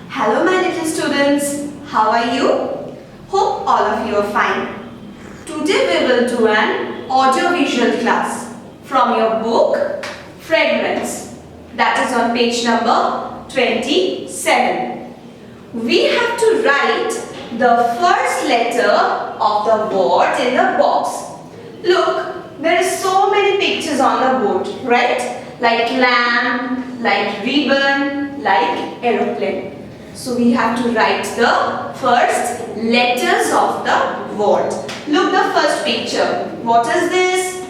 Hello my little students, how are you? Hope all of you are fine. Today we will do an audio-visual class from your book Fragrance, that is on page number 27. We have to write the first letter of the word in the box. Look, there is so many pictures on the board, right? Like lamp, like ribbon, like aeroplane. So we have to write the first letters of the word. Look the first picture. What is this?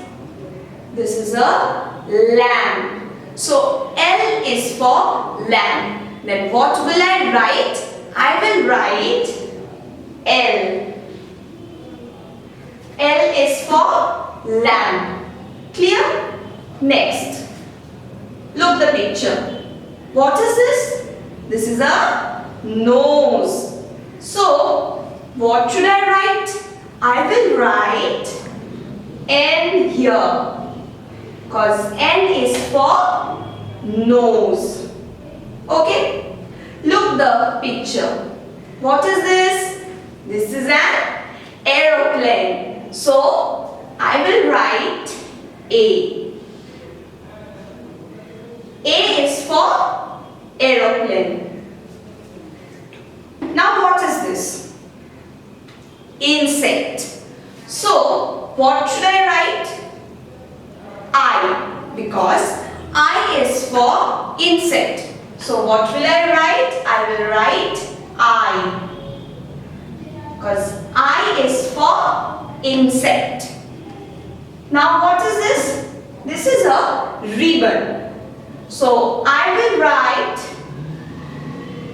This is a lamb. So L is for lamb. Then what will I write? I will write L. L is for lamb. Clear? Next. Look the picture. What is this? This is a nose. So, what should I write? I will write N here. Because N is for nose. Okay? Look the picture. What is this? This is an aeroplane. So, I will write A. A is for aeroplane. Now what is this? Insect. So what should I write? I, because I is for insect. So what will I write? I will write I, because I is for insect. Now what is this? This is a ribbon. So I will write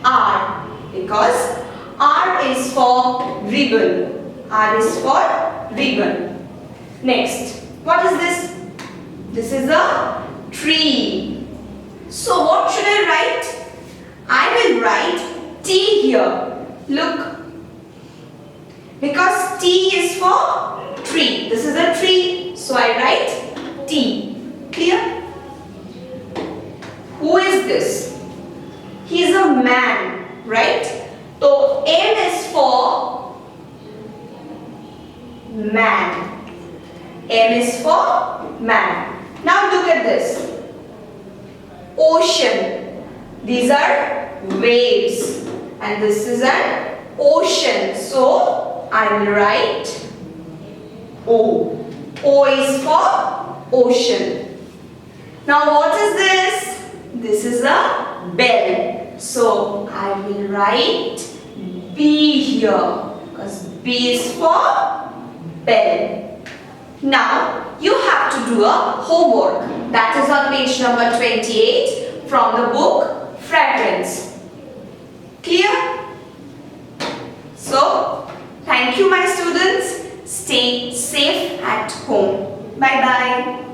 R, because R is for ribbon. R is for ribbon. Next, what is this? This is a tree. So what should I write? I will write T here. Look, because T is for tree. This is a tree. So I write T. Clear? Who is this? He is a man, right? So M is for man. M is for man. Now look at this. Ocean. These are waves. And this is an ocean. So I will write O. O is for ocean. Now what is this? This is a bell. So I will write B here, because B is for bell. Now you have to do a homework. That is on page number 28 from the book Fragrance. Clear? So thank you my students. Stay safe at home. Bye bye.